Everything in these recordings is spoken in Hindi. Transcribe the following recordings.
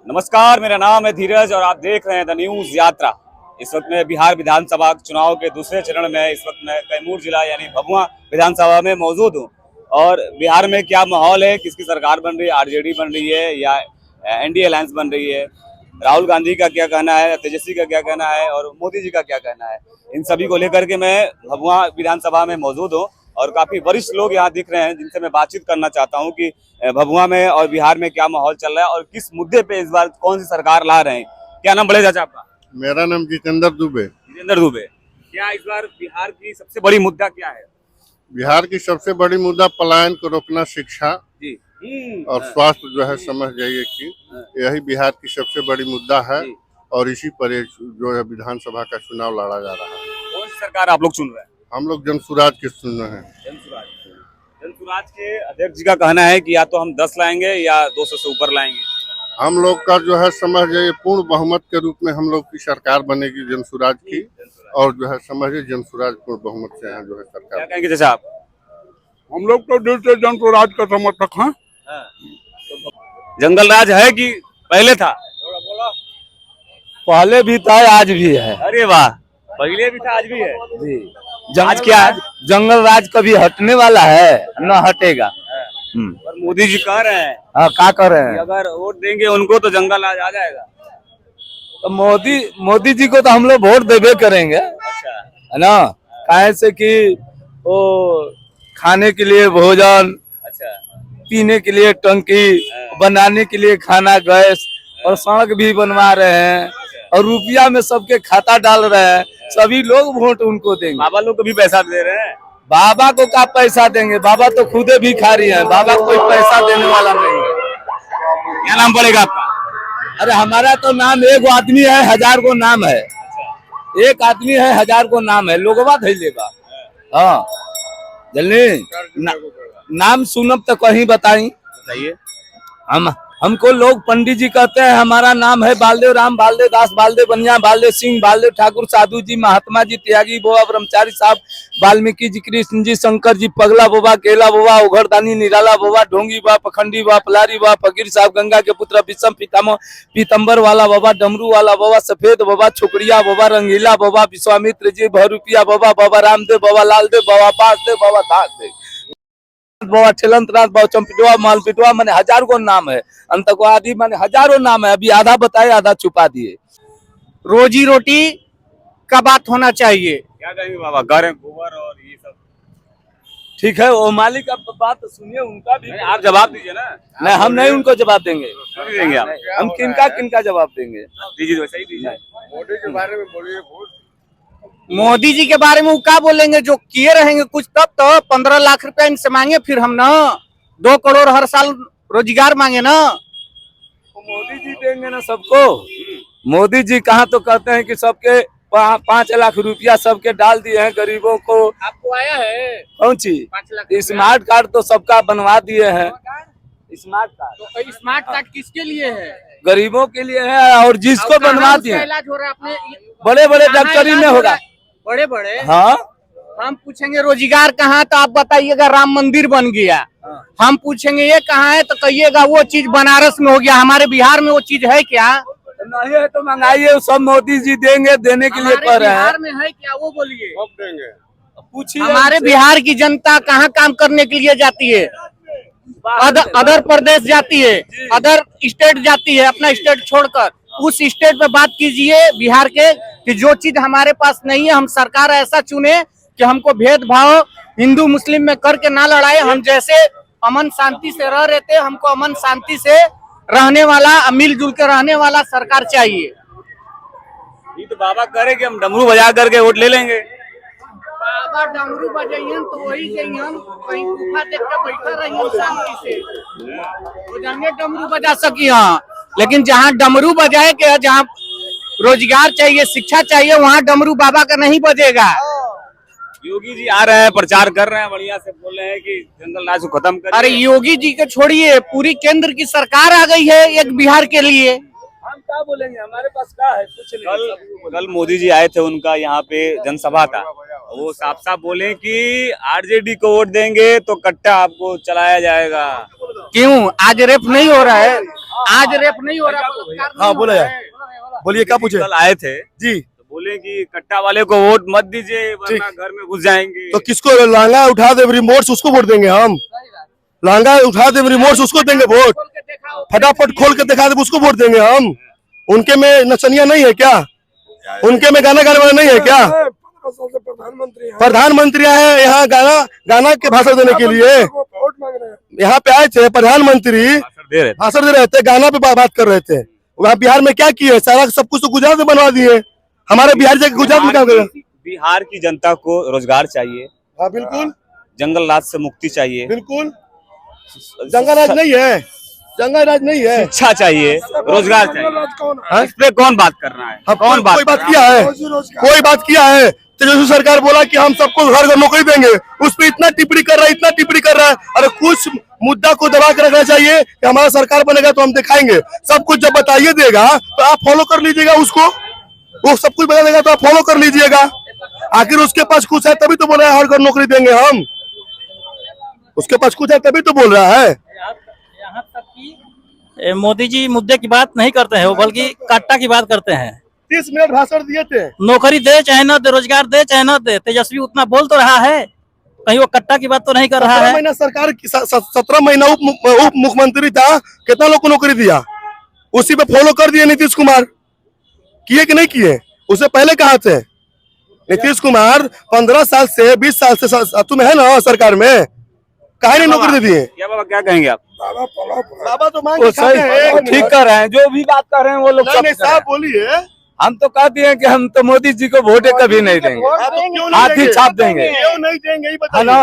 नमस्कार, मेरा नाम है धीरज और आप देख रहे हैं द न्यूज यात्रा। इस वक्त मैं बिहार विधानसभा चुनाव के दूसरे चरण में इस वक्त मैं कैमूर जिला यानी भभुआ विधानसभा में मौजूद हूं। और बिहार में क्या माहौल है, किसकी सरकार बन रही है, आरजेडी बन रही है या एनडीए अलायंस बन रही है, राहुल गांधी का क्या कहना है, तेजस्वी का क्या कहना है और मोदी जी का क्या कहना है, इन सभी को लेकर के मैं भभुआ विधानसभा में मौजूद हूँ। और काफी वरिष्ठ लोग यहाँ दिख रहे हैं जिनसे मैं बातचीत करना चाहता हूँ कि भभुआ में और बिहार में क्या माहौल चल रहा है और किस मुद्दे पे इस बार कौन सी सरकार ला रहे हैं। क्या नाम बढ़े चाचा आपका? मेरा नाम जितेंद्र दुबे। जितेंद्र दुबे। क्या इस बार बिहार की सबसे बड़ी मुद्दा क्या है? बिहार की सबसे बड़ी मुद्दा पलायन को रोकना, शिक्षा जी और स्वास्थ्य जो है समझ जाइए कि यही बिहार की सबसे बड़ी मुद्दा है। और इसी पर जो है विधानसभा का चुनाव लड़ा जा रहा है। कौन सी सरकार आप लोग चुन रहे हैं? हम लोग जनसुराज के चुन रहे हैं। जनसुराज के अध्यक्ष जी का कहना है कि या तो हम 10 लाएंगे या 200 से ऊपर लाएंगे। हम लोग का जो है समझ जाइए पूर्ण बहुमत के रूप में हम लोग की सरकार बनेगी जनसुराज की। और जो है समझिए जनसुराज पूर्ण बहुमत से यहाँ जो है सरकार। क्या कहेंगे चाचा आप? हम लोग तो दिल से जनसुराज का समर्थक हैं। जंगल राज है कि पहले था? पहले भी था, आज भी है। अरे वाह, पहले भी था आज भी है जी। आज क्या है? जंगल राज कभी हटने वाला है न हटेगा। पर मोदी जी कह रहे हैं हाँ, क्या कर रहे कि हैं? अगर वोट देंगे उनको तो जंगल राज आ जाएगा। तो मोदी जी को तो हम लोग वोट देवे करेंगे, अच्छा, है ना। काहे से कि वो खाने के लिए भोजन, अच्छा, पीने के लिए टंकी, बनाने के लिए खाना, गैस और सड़क भी बनवा रहे हैं और रुपया में सबके खाता डाल रहे हैं। सभी लोग वोट उनको देंगे। बाबा लोग को भी पैसा दे रहे हैं। बाबा को क्या पैसा देंगे? बाबा तो खुदे भिखारी हैं। बाबा कोई पैसा देने वाला नहीं है। क्या नाम पड़ेगा आपका? अरे हमारा तो नाम एक आदमी है, 1000 को नाम है। एक आदमी है, 1000 को नाम है। लोगवा धैलेगा। हाँ जल्दी नाम सुनब तो कहीं बताई। बताइए। हमको लोग पंडित जी कहते हैं। हमारा नाम है बालदेव राम, बालदेव दास, बालदेव बनिया, बालदेव सिंह, बालदेव ठाकुर, साधु जी, महात्मा जी, त्यागी बाबा, ब्रह्मचारी साहब, वाल्मीकि जी, कृष्ण जी, शंकर जी, पगला बाबा, केला बाबा, उघरदानी, निराला बाबा, ढोंगी बाबा, पखंडी बाबा, पलारी बाबा, फकीर साहब, गंगा के पुत्र, विषम पितामह, पीतम्बर वाला बाबा, डमरू वाला बाबा, सफेद बाबा, छोकरिया बाबा, रंगीला बाबा, विश्वामित्र जी, भरूपिया बाबा, बाबा रामदेव बाबा, लालदेव बाबा, बासदेव बाबा, दासदेव बाबा, ठेलंतनाथ बाबा, चंपिटवा, मालपिटवा, मैंने 1000 को नाम है। अंतकवादी मैंने हजारों नाम है। अभी आधा बताए, आधा छुपा दिए। रोजी रोटी का बात होना चाहिए। क्या कहेंगे बाबा? घर गोबर और ये सब ठीक है, वो मालिक आप बात सुनिए, उनका भी। आप जवाब दीजिए ना। नहीं, हम नहीं उनको जवाब देंगे। नहीं देंगे आप? हम किनका जवाब देंगे? दीजिए, वैसे ही दीजिए। मोदी के बारे में बोलिए। मोदी जी के बारे में वो क्या बोलेंगे? जो किए रहेंगे कुछ तब तो 15 लाख रुपया इनसे मांगे फिर हम ना 2 करोड़ हर साल रोजगार मांगे ना। तो मोदी जी देंगे ना सबको। मोदी जी कहाँ तो कहते हैं कि सबके 5 लाख रुपया सबके डाल दिए हैं गरीबों को। आपको आया है कौन चीज? 5 लाख स्मार्ट कार्ड तो सबका बनवा दिए हैं। स्मार्ट कार्ड तो स्मार्ट कार्ड किसके लिए है? गरीबों के लिए है और जिसको बनवा दिए। इलाज हो रहा है अपने बड़े बड़े डॉक्टरी में होगा। बड़े बड़े। हाँ, हम पूछेंगे रोजगार कहाँ, तो आप बताइएगा राम मंदिर बन गया। हम पूछेंगे ये कहाँ है, तो कहिएगा वो चीज बनारस में हो गया। हमारे बिहार में वो चीज है क्या? नहीं है तो मंगाइए, सब मोदी जी देंगे, देने के लिए कर रहे हैं। बिहार में है क्या वो बोलिए। कब देंगे? पूछिए हमारे बिहार की जनता कहाँ काम करने के लिए जाती है? अदर प्रदेश जाती है, अदर स्टेट जाती है, अपना स्टेट छोड़कर। उस स्टेट पे बात कीजिए बिहार के कि जो चीज हमारे पास नहीं है, हम सरकार ऐसा चुने कि हमको भेदभाव हिंदू मुस्लिम में करके ना लड़ाए। हम जैसे अमन शांति से रह रहे थे, हमको अमन शांति से रहने वाला, मिलजुल के रहने वाला सरकार चाहिए। ये तो बाबा कह रहे कि हम डमरू बजा करके वोट ले लेंगे। बाबा डमरू बजाइए तो वही जाइए, हम कहीं गुफा देख के बैठा रहिए शांति से, तो जाएंगे डमरू बजा सकी। हाँ, लेकिन जहाँ डमरू बजाए के, जहाँ रोजगार चाहिए, शिक्षा चाहिए, वहाँ डमरू बाबा का नहीं बजेगा। योगी जी आ रहे हैं, प्रचार कर रहे हैं, बढ़िया से बोल रहे हैं कि जंगल राज को खत्म करिए। अरे योगी जी के छोड़िए, पूरी केंद्र की सरकार आ गई है एक बिहार के लिए। हम क्या बोलेंगे? हमारे पास क्या है? कुछ नहीं। कल मोदी जी आए थे, उनका यहाँ पे जनसभा था। वो साफ साफ बोले कि आरजेडी को वोट देंगे तो कट्टा आपको चलाया जाएगा। क्यों आज रेप नहीं हो रहा है? आज रेप नहीं हो रहा, बलात्कार नहीं हाँ, हो बोला रहा यार। है। बोलिए क्या पूछे कल आए थे जी। तो बोले कि कट्टा वाले को वोट मत दीजिए वरना घर में घुस जाएंगे। तो किसको लहंगा उठा दे रिमोट उसको वोट देंगे हम? लहंगा उठा दे रिमोट उसको देंगे वोट? फटाफट खोल के दिखा दे उसको वोट देंगे हम? उनके में नचनिया नहीं है क्या? उनके में गाना गाने वाला नहीं है क्या? प्रधानमंत्री है यहाँ गाना के भाषण देने के लिए यहाँ पे आए थे। प्रधानमंत्री भाषण दे रहे थे, गाना पे बात कर रहे थे। वहाँ बिहार में क्या किए? सारा सब कुछ तो गुजरात में बनवा दिए। हमारे बिहार जाके गुजरात में क्या करें? बिहार की जनता को रोजगार चाहिए, हाँ बिल्कुल जंगल राज से मुक्ति चाहिए, बिल्कुल। जंगल राज नहीं है, जंगल राज नहीं है। शिक्षा चाहिए, रोजगार चाहिए। इस पे कौन बात कर रहा है? कौन कोई बात किया है? कोई बात किया है? तेजस्वी सरकार बोला कि हम सबको घर घर नौकरी देंगे, उस पर इतना टिप्पणी कर रहा है, इतना टिप्पणी कर रहा है। अरे कुछ मुद्दा को दबा कर रखना चाहिए कि हमारा सरकार बनेगा तो हम दिखाएंगे। सब कुछ जब बताइए देगा तो आप फॉलो कर लीजिएगा उसको। वो सब कुछ बता देगा तो आप फॉलो कर लीजिएगा। आखिर उसके पास कुछ है तभी तो बोल रहा है हर घर नौकरी देंगे हम। उसके पास कुछ है तभी तो बोल रहा है। यहाँ तक कि मोदी जी मुद्दे की बात नहीं करते हैं, वो बल्कि कट्टा की बात करते हैं। 30 मिनट भाषण दिए थे। नौकरी दे चाहे न दे, रोजगार दे चाहे न दे, तेजस्वी उतना बोल तो रहा है, कहीं वो कट्टा की बात तो नहीं कर रहा 17 है। महीना सरकार 17 महीना उप मुख्यमंत्री था, कितना लोग को नौकरी दिया? उसी पे फॉलो कर दिए नीतीश कुमार। किए कि नहीं किए? उससे पहले कहाँ थे नीतीश कुमार? 15 साल से 20 साल से तुम्हें है ना सरकार में, कहा नहीं नौकरी दे दिए? क्या बाबा क्या कहेंगे आप? बाबा तो मांग वो के खाते हैं। सही ठीक कर रहे हैं, जो भी बात कर रहे हैं वो लोग नहीं, सब नहीं, कर रहे साहब हैं। बोलिए। हम तो कहते हैं कि हम तो मोदी जी को वोटे कभी नहीं देंगे, आप तो क्यों नहीं हाथ ही देंगे? छाप देंगे, क्यों नहीं देंगे ये है बताइए। ना?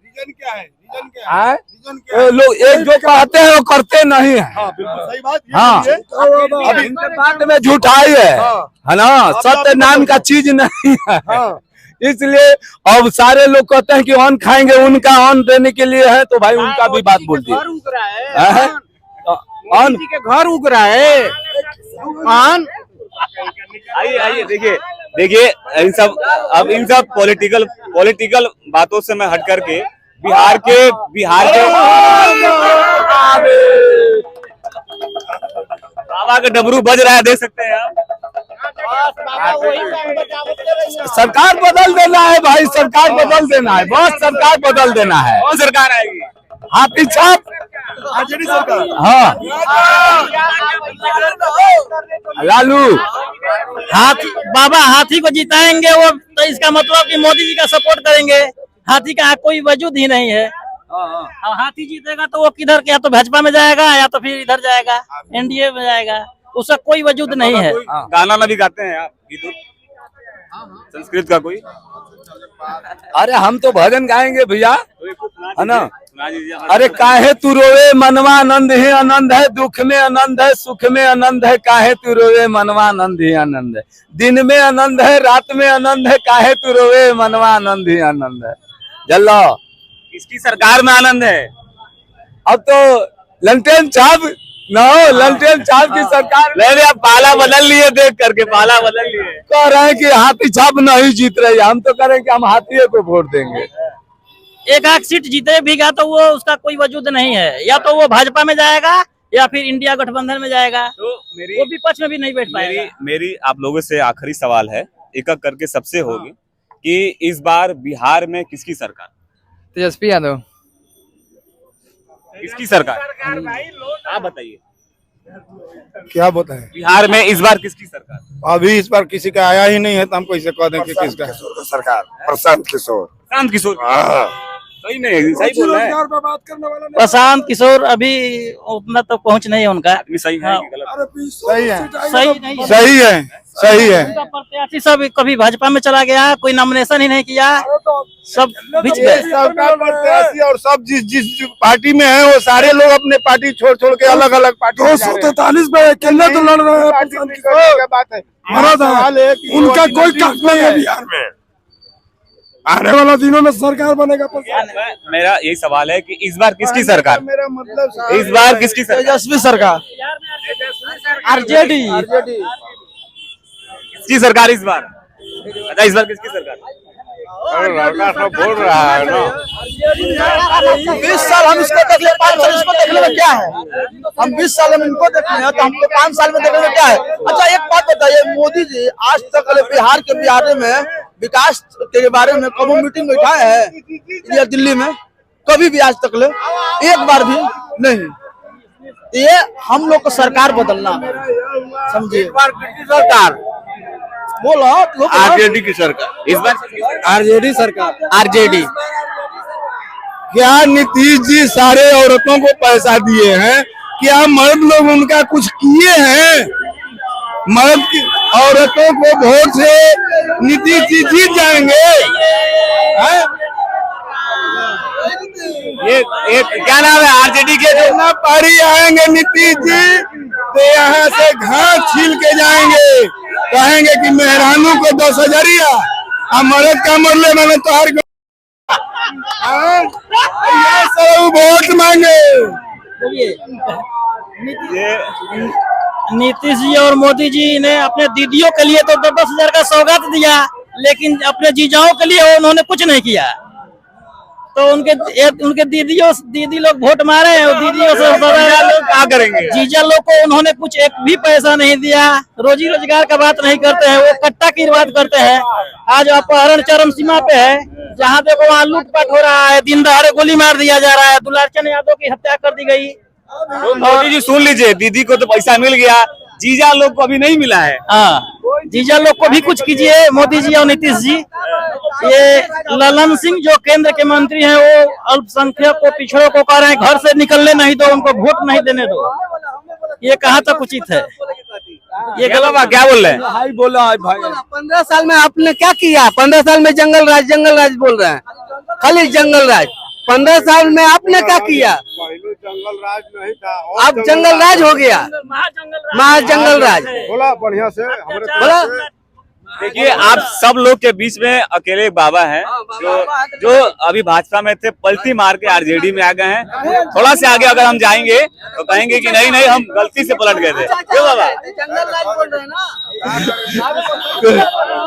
रीजन क्या है? रीजन क्या है? हैं? रीजन क्या है? वो लोग एक जो कहते हैं वो करते नहीं है। हाँ बिल्कुल सही बात। ये हाँ। बोलिए। अब इनके बात में झूठाई है हाँ। है ना? सत्य नाम का चीज नहीं है। हाँ। इसलिए अब सारे लोग कहते हैं कि अन्न खाएंगे, उनका अन्न देने के लिए है तो भाई उनका भी बात बोल दिए। घर उग रहा है, हैं? मोदी अन्न जी के घर उग रहा है। आन आइए आइए देखिए इन सब पॉलिटिकल बातों से मैं हट करके बिहार के बाबा का डमरू बज रहा है, देख सकते हैं आप। सरकार बदल देना है भाई, सरकार बदल देना है, बस सरकार बदल देना है। कौन सरकार आएगी? हाथी छाप। आरजेडी सरकार। हाँ लालू बाबा हाथी को जिताएंगे वो, तो इसका मतलब कि मोदी जी का सपोर्ट करेंगे। हाथी का कोई वजूद ही नहीं है। अब हाथी जीतेगा तो वो किधर, या तो भाजपा में जाएगा या तो फिर इधर जाएगा, एनडीए में जाएगा, उसका कोई वजूद नहीं है। कोई गाना ना भी गाते हैं आप? गीत संस्कृत का कोई? अरे हम तो भजन गाएंगे भैया, है ना? सुना दीजिए। अरे काहे तू रोवे मनवा आनंद ही आनंद है, दुख में आनंद है, सुख में आनंद है, काहे तू रोवे मनवा आनंद ही आनंद है, दिन में आनंद है, रात में आनंद है, काहे तू रोवे मनवा आनंद ही आनंद है। जल्लो किसकी सरकार में आनंद है? अब तो ललटेन छाप न हो, ललटेन छाप की सरकार में नहीं आप पाला बदल लिए, देख करके पाला बदल लिए। कह रहे हैं कि हाथी छाप नहीं जीत रही है। हम तो कह रहे हैं कि हम हाथी को वोट देंगे। एक आध सीट जीते भी गा तो वो उसका कोई वजूद नहीं है, या तो वो भाजपा में जाएगा या फिर इंडिया गठबंधन में जाएगा, तो वो विपक्ष में भी नहीं बैठ पाएगा। मेरी आप लोगों से आखिरी सवाल है, एक एक करके सबसे होगी कि इस बार बिहार में किसकी सरकार? तेजस्वी यादव। किसकी सरकार? आप बताइए क्या बताएं? बिहार में इस बार किसकी सरकार? अभी इस बार किसी का आया ही नहीं है तो हम कैसे कह दें कि किसका सरकार? प्रशांत किशोर। प्रशांत किशोर। सही नहीं, सही बोल रहे हैं। पे बात करने वाला नहीं। प्रशांत किशोर अभी उतना तो पहुंच नहीं है उनका। आदमी सही है कि गलत? सही है, सही नहीं है। सही है, सही है। उनका प्रत्याशी सब कभी भाजपा में चला गया, कोई नॉमिनेशन ही नहीं किया, सब बिछ ये गए। सबका प्रत्याशी और सब जिस पार्टी में है वो सारे लोग अपने पार्टी छोड़ छोड़ के अलग अलग पार्टी 243 पे अकेले तो लड़ रहे हैं। बात है उनका कोई काम नहीं है बिहार में। आने वाला दिनों में सरकार बनेगा। मेरा यही सवाल है कि इस बार किसकी सरकार? मेरा मतलब इस बार किसकी सरकार? तेजस्वी सरकार। आरजेडी। किसकी सरकार इस बार? अच्छा इस बार किसकी सरकार? लड़का सब बोल रहा है ना। 20 साल हम इसको देख ले, 5 साल इसको देखने में क्या है? हम 20 साल में इनको देख रहे हैं तो हमको 5 साल में देखने में क्या है? अच्छा एक बात बताइए, मोदी जी आज तक बिहार के बिहार में विकास के बारे में कभी मीटिंग बैठाए हैं या दिल्ली में? कभी भी आज तक ले एक बार भी नहीं। ये हम लोग को सरकार बदलना है, समझिए। सरकार बोलो, आरजेडी की सरकार, इस बार आरजेडी सरकार। आरजेडी क्या नीतीश जी सारे औरतों को पैसा दिए हैं? क्या मर्द लोग उनका कुछ किए हैं? मर्द की औरतों को वोट से नीतीश जी जीत जाएंगे हैं? ये क्या नाम है आरजेडी के जो ना पारी आएंगे नीतीश जी तो यहाँ से घास छील के जाएंगे, कहेंगे कि मेहरानों को 10,000 मर्द का मरले मैंने तो हर सब वोट मांगे। नीतीश जी और मोदी जी ने अपने दीदियों के लिए तो 10,000 का सौगात दिया, लेकिन अपने जीजाओं के लिए उन्होंने कुछ नहीं किया। तो उनके दीदी लोग वोट मारे हैं, और दीदियों से क्या करेंगे? जीजा लोग को उन्होंने कुछ एक भी पैसा नहीं दिया, रोजी रोजगार का बात नहीं करते हैं, वो कट्टा की बात करते हैं। आज अपहरण चरम सीमा पे है, जहाँ देखो वहाँ लूटपाट हो रहा है, दिन दहाड़े गोली मार दिया जा रहा है, दुलारचंद यादव की हत्या कर दी गई। तो मोदी जी सुन लीजिए, दीदी को तो पैसा मिल गया, जीजा लोग को अभी नहीं मिला है। हाँ, जीजा लोग को भी कुछ कीजिए मोदी जी और नीतीश जी। ये ललन सिंह जो केंद्र के मंत्री हैं, वो अल्पसंख्यक को, पिछड़ों को कह रहे हैं घर से निकलने नहीं दो, उनको वोट नहीं देने दो। ये कहाँ तक उचित है? ये गलत क्या बोल रहे हैं? भाई बोला है भाई, 15 साल में आपने क्या किया? 15 साल में जंगल राज बोल रहे हैं, खाली जंगल राज। 15 साल में आपने क्या किया? पहले जंगल राज नहीं था, अब जंगल राज हो गया, महाजंगल राज। बोला बढ़िया से हमारे बोला देखिए, आप सब लोग के बीच में अकेले एक बाबा हैं जो अभी भाजपा में थे, पलटी मार के आरजेडी में आ गए हैं। थोड़ा से आगे अगर हम जाएंगे तो कहेंगे कि नहीं नहीं हम गलती से पलट गए थे। क्यों बाबा? जंगल राज बोल रहे हैं ना।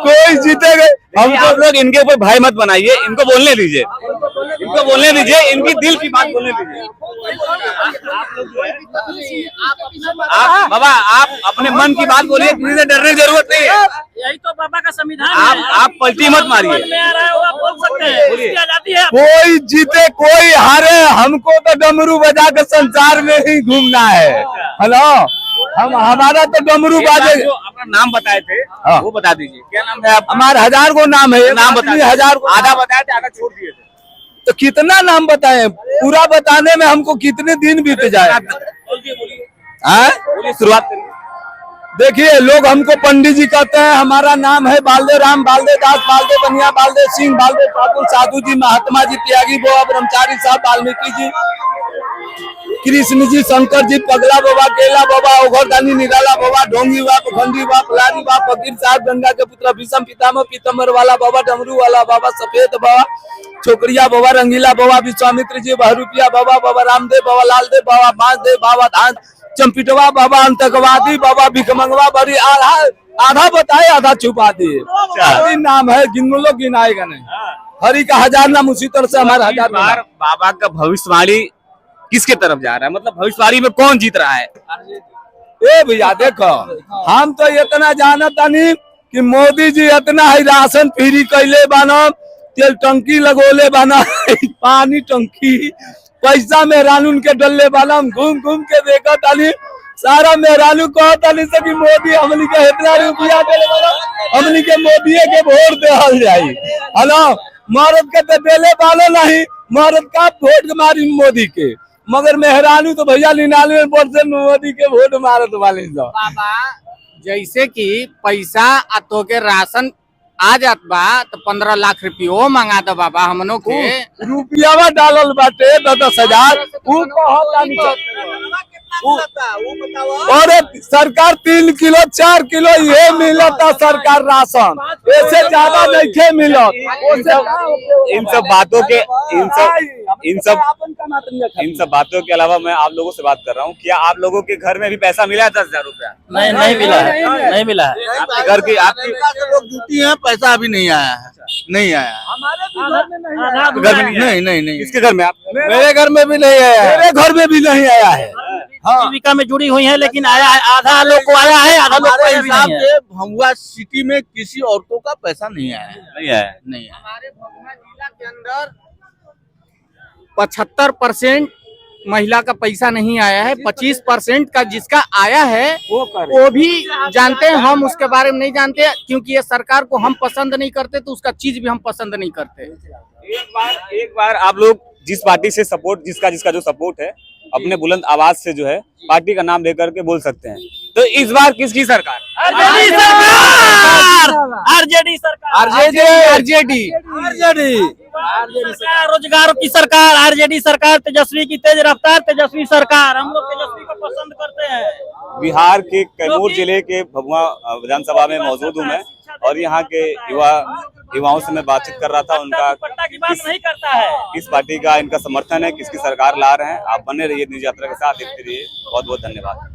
कोई जीतेगा। हम आप लोग इनके ऊपर भाई मत बनाइए, इनको बोलने दीजिए, इनको बोलने दीजिए, इनकी दिल की बात बोलने दीजिए। आप बाबा, आप अपने मन की बात बोलिए, किसी से डरने की जरूरत नहीं है। यही तो बाबा का संविधान है। आप पलटी मत मारिए। में आ रहा है वो आप बोल सकते हैं, उसकी आजादी है। कोई जीते कोई हारे, हमको तो डमरू बजा के संसार में ही घूमना है। हेलो, हमारा तो डमरू बाजे। जो अपना नाम बताए थे वो बता दीजिए, क्या नाम है आप? हमारा 1000 को नाम है, नाम बताइए। 1000 को आधा बताए थे, आधा छोड़ दिए थे। तो कितना नाम बताएं? पूरा बताने में हमको कितने दिन बीत जाए? बोलिए, शुरुआत करिए। देखिए, लोग हमको पंडित जी कहते हैं, हमारा नाम है बालदेव राम, बालदेव दास, बालदेव बनिया, बालदेव सिंह, बालदेव ठाकुर, साधु जी, महात्मा जी, त्यागी बाबा, ब्रह्मचारी साहब, वाल्मीकि जी, कृष्ण जी, शंकर जी, पगला बाबा, केला बाबा, ओघरदानी, निराला बाबा, ढोंगी बाबा, पखंडी बाबा, फलानी बाबा, फकीर साहब, गंगा के पुत्र, भीषम पितामह, पीतम्बर वाला बाबा, डमरू वाला बाबा, सफेद बाबा, छोकरिया बाबा, रंगीला बाबा, विश्वामित्र जी, बहरूपिया बाबा, बाबा रामदेव बाबा, लालदेव बाबा, बांसदेव बाबा, धान चंपिटवा बाबा, अंतकवादी बाबा, भिखमंगवा बड़ी, आधा बताए आधा छुपा दिए। नाम है, गिन लो, गिनाएगा नहीं। हरि का 1000 नाम, उसी तरह से हमारा 1000 नाम। बाबा का भविष्यवाणी किसके तरफ जा रहा है? मतलब भविष्यवाणी में कौन जीत रहा है? ए भैया देखो, हम तो इतना जानता नहीं कि मोदी जी इतना ही राशन फ्री कैले बाना, तेल टंकी लगोले बाना, पानी टंकी, पैसा मेहरानू के डल्ले बाना, हम घूम घूम के देखा तानी, सारा मेहरानू कहतानी से कि मोदी हमनी के इतना रुपया देले बाना, हमनी के मोदी के वोट देहल जाई। हेलो, मर्द के तो देले बालो नहीं, मर्द का वोट मारी मोदी के, मगर मेहरानू तो भैया 99% मोदी के वोट मारत वाले। बाबा, जैसे कि पैसा तो के राशन आ जात बा, तो 15 लाख रुपयो मंगा दो बाबा हमनों के। रुपया डालल बाटे 10,000। और सरकार 3 किलो 4 किलो ये मिलता सरकार राशन, ऐसे ज्यादा नहीं मिलत। इन सब बातों के इन सब बातों के अलावा मैं आप लोगों से बात कर रहा हूँ, क्या आप लोगों के घर में भी पैसा मिला है 10,000 रुपया? नहीं मिला है, नहीं मिला है। आपके घर की आपकी लोग ड्यूटी है, पैसा अभी नहीं आया है। नहीं आया। हमारे भी घर में नहीं आया। घर में नहीं नहीं नहीं किसके घर में आप? मेरे घर में भी नहीं आया, मेरे घर में भी नहीं आया है। जीविका में जुड़ी हुई है, लेकिन आया है, आधा लोग को आया है, आधा लोग को हमारे अभी हिसाब नहीं है। से भभुआ सिटी में किसी औरतों का पैसा नहीं आया है, नहीं है। नहीं आया। हमारे भभुआ जिला के अंदर 75% महिला का पैसा नहीं आया है। 25% का जिसका आया है वो भी जानते हैं, हम उसके बारे में नहीं जानते, क्योंकि ये सरकार को हम पसंद नहीं करते तो उसका चीज भी हम पसंद नहीं करते। एक बार आप लोग जिस पार्टी से सपोर्ट, जिसका जो सपोर्ट है, अपने बुलंद आवाज से जो है पार्टी का नाम लेकर के बोल सकते हैं। तो इस बार किसकी सरकार? आरजेडी सरकार, आरजेडी सरकार, आरजेडी सरकार, रोजगारों की सरकार, आरजेडी सरकार, तेजस्वी की तेज रफ्तार तेजस्वी सरकार। हम लोग तेजस्वी को पसंद करते हैं। बिहार के कैमूर जिले के भभुआ विधानसभा में मौजूद हूँ मैं, और यहाँ के युवाओं से मैं बातचीत कर रहा था। उनका पट्टा की बात नहीं करता है। किस पार्टी का इनका समर्थन है, किसकी सरकार ला रहे हैं। आप बने रहिए न्यूज़ यात्रा के साथ, देखते रहिए। बहुत बहुत धन्यवाद।